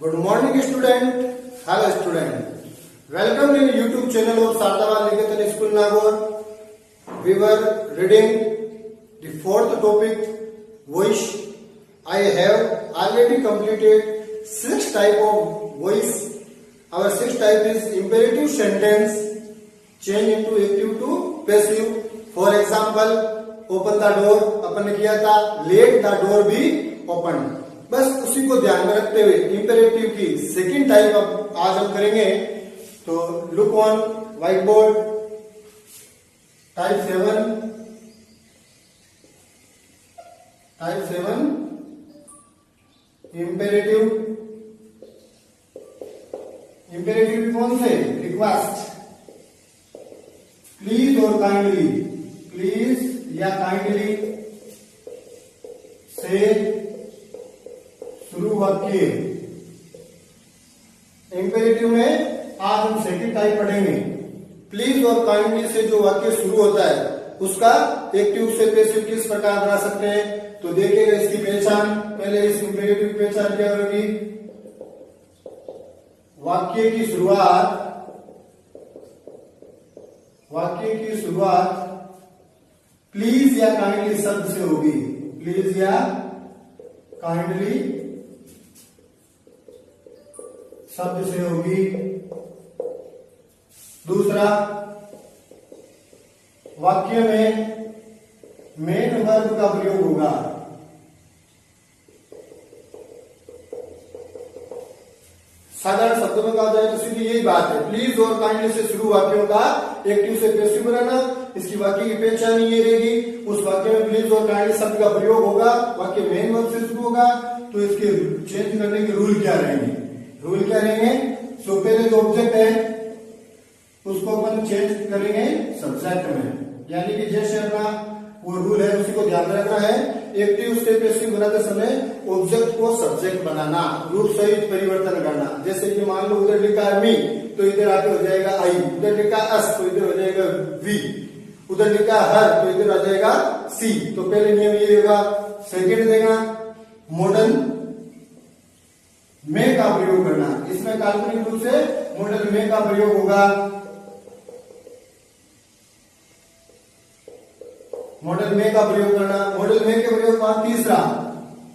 Good morning, student. Hello, student. Welcome in YouTube channel of Sardaval Niketan School Nagaur. We were reading the fourth topic, voice. I have already completed 6 type of voice. Our 6 type is imperative sentence, change into active to passive. For example, open the door अपन ने किया था, let the door be opened. बस उसी को ध्यान में रखते हुए इंपेरेटिव की सेकंड टाइप अब आज हम करेंगे. तो look on white board. Type 7 imperative. Imperative कौन से? रिक्वेस्ट, प्लीज और काइंडली. प्लीज या काइंडली से शुरू वाक्य. इंपेरेटिव में आज हम सेकंड टाइप पढ़ेंगे. प्लीज और काइंडली से जो वाक्य शुरू होता है उसका एक्टिव से पैसिव किस प्रकार बना सकते हैं, तो देखिएगा इसकी पहचान. पहले इस इंपेरेटिव की पहचान क्या होगी? वाक्य की शुरुआत प्लीज या काइंडली शब्द से होगी. प्लीज या काइंडली शब्द से होगी. दूसरा, वाक्य में मेन वर्ब का प्रयोग होगा. साधारण शब्दों में कहा जाए तो सीधी यही बात है. प्लीज और काइंडली से शुरू वाक्यों का एक्टिव से पैसिव बनाना. इसकी वाक्य की पहचान ये रहेगी. उस वाक्य में प्लीज और काइंडली शब्द का प्रयोग होगा, वाक्य मेन वर्ब से शुरू होगा. तो इसके चेंज करने के रूल क्या रहेंगे? सो पहले जो ऑब्जेक्ट है उसको अपन चेंज करेंगे सब्जेक्ट में. यानी कि जैसे अपना वो रूल है उसी को ध्यान में रखना है. एक्टिव से पैसिव बनाते समय ऑब्जेक्ट को सब्जेक्ट बनाना, रूप सहित परिवर्तन करना. जैसे कि मान लो उधर लिखा है मी, तो इधर आके हो जाएगा आई. उधर लिखा अस, तो इधर हो जाएगा वी. उधर लिखा हर, तो इधर आ जाएगा सी. तो पहले नियम ये होगा. सेकेंड देगा मॉडर्न में का प्रयोग करना. इसमें काल्पनिक रूप से मॉडल में का प्रयोग होगा. मॉडल में का प्रयोग करना. मॉडल में के प्रयोग का तीसरा,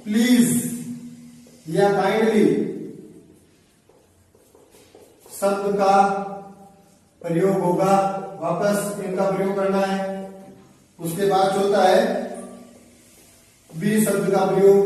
प्लीज या काइंडली शब्द का प्रयोग होगा. वापस इनका प्रयोग करना है. उसके बाद होता है बी शब्द का प्रयोग.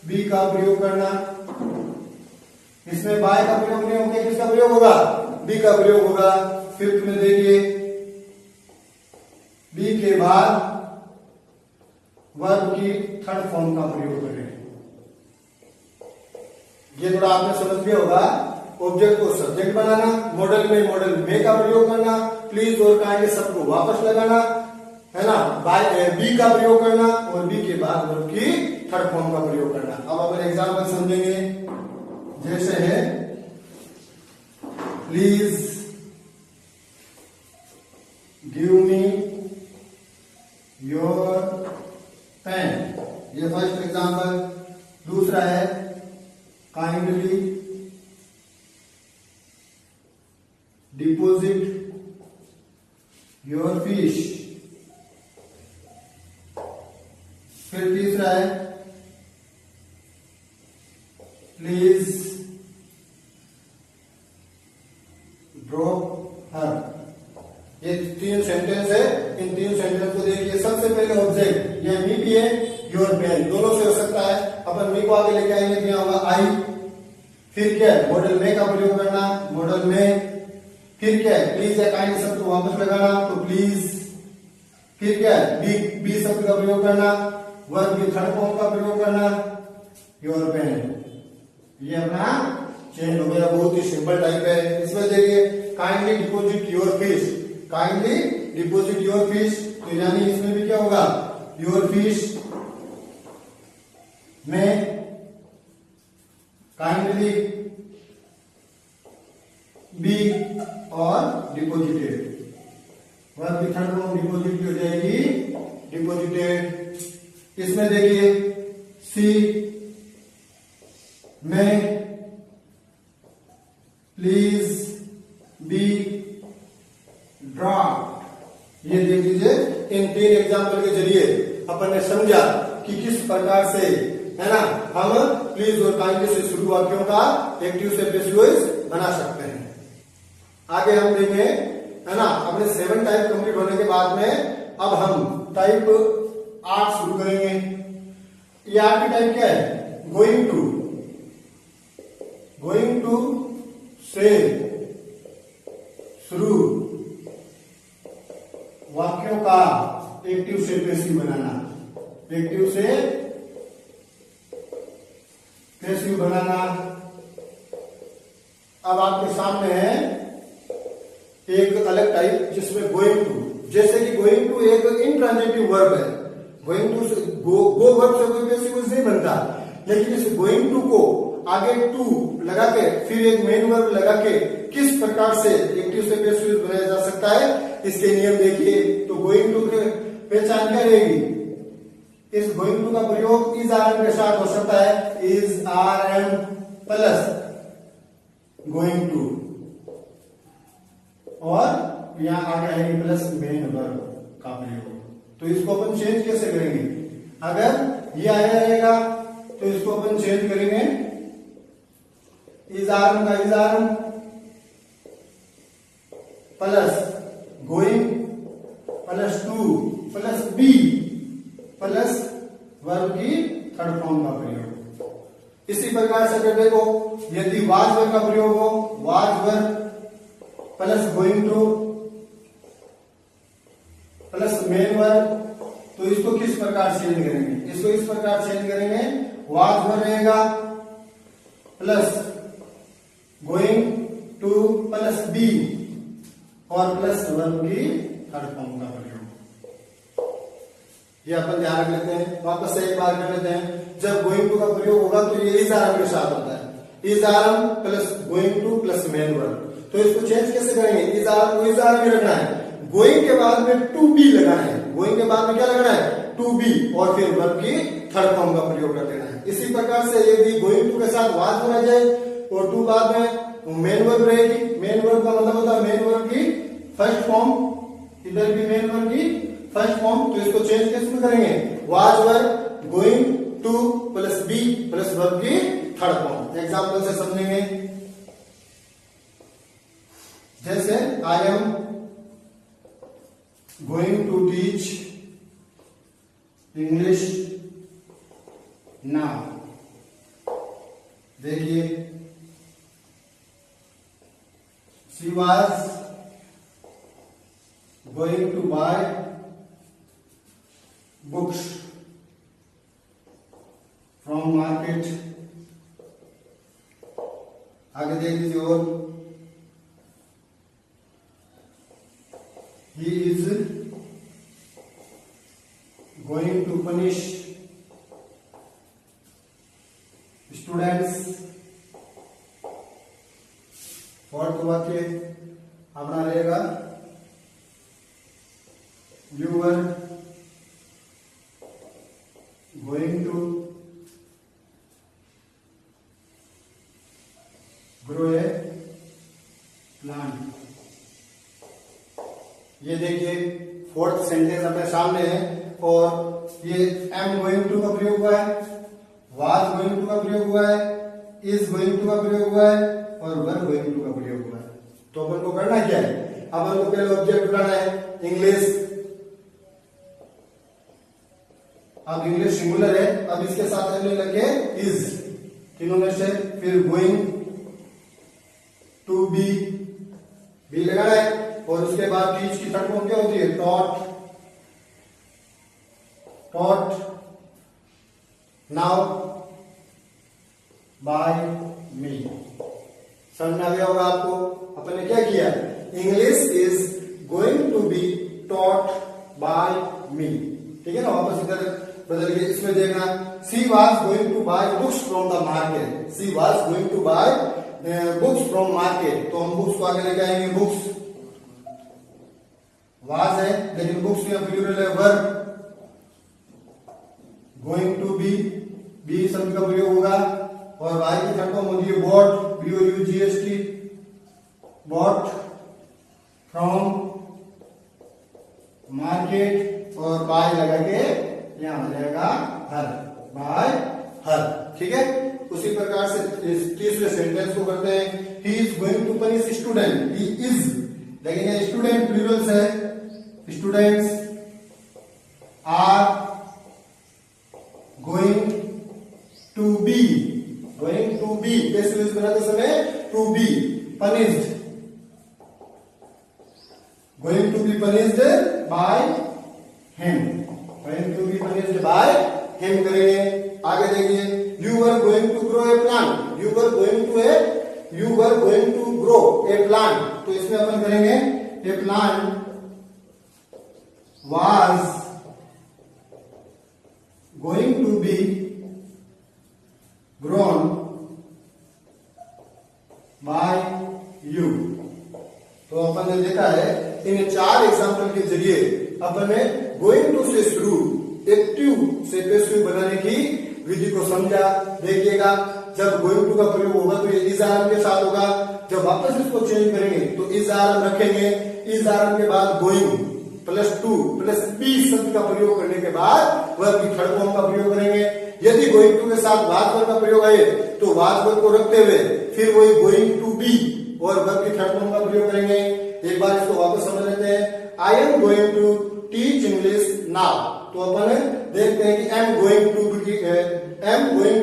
बी का प्रयोग करना. इसमें बाय का प्रयोग नहीं होगा. किसका प्रयोग होगा? बी का प्रयोग होगा. फिफ्थ में देखिए, बी के बाद वर्ब की थर्ड फॉर्म का प्रयोग करें. ये थोड़ा आपने समझ लिया होगा. ऑब्जेक्ट को सब्जेक्ट बनाना, मॉडल में का प्रयोग करना, प्लीज और काइंडली शब्द को वापस लगाना, है ना. बाय बी का प्रयोग करना और बी के बाद वर्ब की थर्ड फॉर्म का प्रयोग करना. अब अपन एग्जाम्पल समझेंगे. जैसे है please give me your pen. ये फर्स्ट एग्जाम्पल. दूसरा है काइंडली डिपोजिट योर फिश. फिर तीसरा है प्लीज ड्रॉप हर. ये 3 सेंटेंस है. इन 3 सेंटेंस को देखिए. सबसे पहले ऑब्जेक्ट ये मी भी है, योर पेन दोनों से हो सकता है. अपन मी को आगे लेके आएंगे तो यहाँ होगा आई. फिर क्या है? मॉडल में का प्रयोग करना, मॉडल में. फिर क्या है? प्लीज या काइंड शब्द को वापस लगाना, तो प्लीज. फिर क्या है? बी शब्द का प्रयोग करना, वर्ब की थर्ड फॉर्म का प्रयोग करना, योर पेन. ये अपना चेंज हो गया. बहुत ही सिंपल टाइप है. इसमें देखिए kindly deposit your fish. Kindly deposit your fish, तो यानी इसमें भी क्या होगा? योर फिश में काइंडली बी और डिपोजिटेड. वर्ब की थर्ड फॉर्म डिपोजिट हो जाएगी डिपोजिटेड. इसमें देखिए सी में प्लीज बी ड्रॉप्ड। ये देख लीजिए, इन 3 एग्जाम्पल के जरिए अपन ने समझा कि किस प्रकार से, है ना, हम प्लीज और काइंडली से शुरू वाक्यों का एक्टिव से पैसिव वॉइस बना सकते हैं। आगे हम देखेंगे, है ना, अपने 7 टाइप कंप्लीट होने के बाद में अब हम टाइप 8 शुरू करेंगे। ये 8 की टाइप क्या है? गोइंग टू से शुरू वाक्यों का एक्टिव से पैसिव बनाना, एक्टिव से पैसिव बनाना। अब आपके सामने है एक अलग टाइप जिसमें गोइंग टू, जैसे कि गोइंग टू एक इंट्रांजिटिव वर्ब है, गोइंग टू से गो वर्ब से कोई पैसिव वॉइस नहीं बनता, लेकिन इस गोइंग टू को आगे टू लगा के फिर एक मेन वर्ब लगा के किस प्रकार से एक्टिव से पैसिव वॉइस बनाया जा सकता है, इसके नियम देखिए। तो गोइंग टू की पहचान क्या रहेगी? इस गोइंग टू का प्रयोग इज आर एम के साथ हो सकता है, is are am plus going to, और यहां आ गया है प्लस मेन वर्ब का प्रयोग। तो इसको अपन चेंज कैसे करेंगे? अगर ये आया रहेगा तो इसको अपन चेंज करेंगे, इज आर एम का is are am plus going plus to plus be plus verb की थर्ड फॉर्म का प्रयोग। इसी प्रकार से अगर देखो, यदि वाज वर्ब का प्रयोग हो, was verb plus going to plus main verb, तो इसको किस प्रकार चेंज करेंगे? इसको इस प्रकार चेंज करेंगे, वाज वर्ब रहेगा plus going to plus be और प्लस वर्ब की थर्ड फॉर्म का प्रयोग। ये अपन ध्यान रख लेते हैं, वापस से एक बार कर लेते हैं। जब गोइंग टू का प्रयोग होगा तो ये इज आर एम के साथ होता है, is are am plus going to plus main verb. तो इसको चेंज कैसे करेंगे? इज आर को इज आर में रखना है, गोइंग के बाद में टू बी लगाना है, गोइंग के बाद में क्या लगाना है? टू बी, और फिर वर्ब की थर्ड फॉर्म का प्रयोग कर देना है। इसी प्रकार से यदि गोइंग टू के साथ वाज बना जाए और टू बाद में मेन वर्ब रहेगी, मेन वर्ब का मतलब होता है मेन वर्ब की फर्स्ट फॉर्म, इधर भी मेन वर्ब की फर्स्ट फॉर्म। तो इसको चेंज कैसे करेंगे? Was verb going to plus be plus verb की थर्ड फॉर्म। एग्जाम्पल से समझेंगे, जैसे I am going to teach English now. देखिए, she was going to buy books from market. आगे देख लीजिए, और he is going to punish students। Fourth वाक्य अपना रहेगा, you were going to grow a plant। ये देखिए, फोर्थ सेंटेंस अपने सामने है, और ये एम गोइंग टू का प्रयोग हुआ है, वाज गोइंग टू का प्रयोग हुआ है, इज गोइंग टू का प्रयोग हुआ है, और वर गोइंग टू का प्रयोग हुआ है। तो अपन को करना क्या है? अपन को पहले ऑब्जेक्ट बनाना है, इंग्लिश। अब इंग्लिश सिंगुलर है, अब इसके साथ हमने लगे इज, तीनों में से, फिर गोइंग टू बी, बी लगाना है, और उसके बाद टीच की थर्ड फॉर्म क्या होती है? टॉट, टॉट नाउ बाय मी। समझ में आ गया होगा आपको? अपन ने क्या किया? English is going to be taught by me, ठीक है ना? वापस इधर बदल के इसमें देखना, she was going to buy books from the market, she was going to buy books from market. तो हम बुक्स को आगे लेके आएंगे, बुक्स वाज है, लेकिन बुक्स में प्लूरल है, verb going to be, be शब्द का प्रयोग होगा, और वाई की थर्ड फॉर्म होती है bought, BOUGHT, bought from market और बाय लगा के यहां आ जाएगा हर, बाय हर, ठीक है। उसी प्रकार से तीसरे सेंटेंस को करते हैं, he is going to punish student, he is, लेकिन ये स्टूडेंट प्लूरल्स है, students are going to be, going to be कैसे यूज बनाते समय, to be punished, going to be punished by him, going to be punished by him करेंगे। आगे देखिए, you were going to grow a plant, you were going to grow a plant, तो इसमें अपन करेंगे a plant was going to B grown by you. तो अपन ने देखा है इन 4 एग्जाम्पल के जरिए अपन ने गोइंग टू से शुरू एक्टिव से पैसिव बनाने की विधि को समझा। देखिएगा, जब गोइंग टू का प्रयोग होगा तो ये इज आरएम के साथ होगा, जब वापस इसको चेंज करेंगे तो इज आरएम रखेंगे, इज आरएम के बाद going plus to plus be शब्द का प्रयोग करने के बाद वर्ब की थर्ड फॉर्म का प्रयोग करेंगे। यदि गोइंग टू के साथ वाज वर्ब का प्रयोग है तो वाज वर्ब को रखते हुए फिर वही गोइंग टू बी और वर्ब की थर्ड फॉर्म का प्रयोग करेंगे। एक बार इसको वापस समझ लेते हैं, I am going to teach English now, तो अपन देखते हैं कि एम गोइंग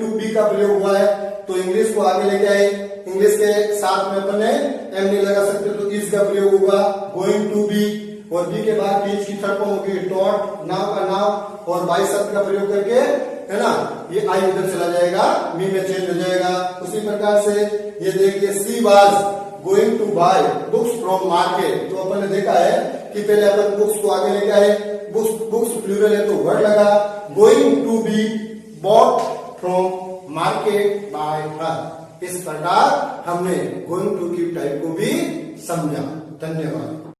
टू बी का प्रयोग हुआ है, तो इंग्लिश को आगे लेके आए, इंग्लिश के साथ में अपन ने एम नहीं लगा सकते तो इज का प्रयोग होगा, गोइंग टू बी, और बी के बाद टीच की थर्ड फॉर्म होगी टॉट, नाउ का नाउ, और बाय शब्द का प्रयोग करके, है ना, ये आई उधर चला जाएगा, मी में चेंज हो जाएगा। उसी प्रकार से ये देखिए, she was going to buy books from market, तो अपन ने देखा है कि पहले अपन बुक्स को आगे लेके आए, बुक्स प्लूरल है तो वर्ड लगा, going to be bought from market by her. इस प्रकार हमने गोइंग टू की टाइप को भी समझा। धन्यवाद।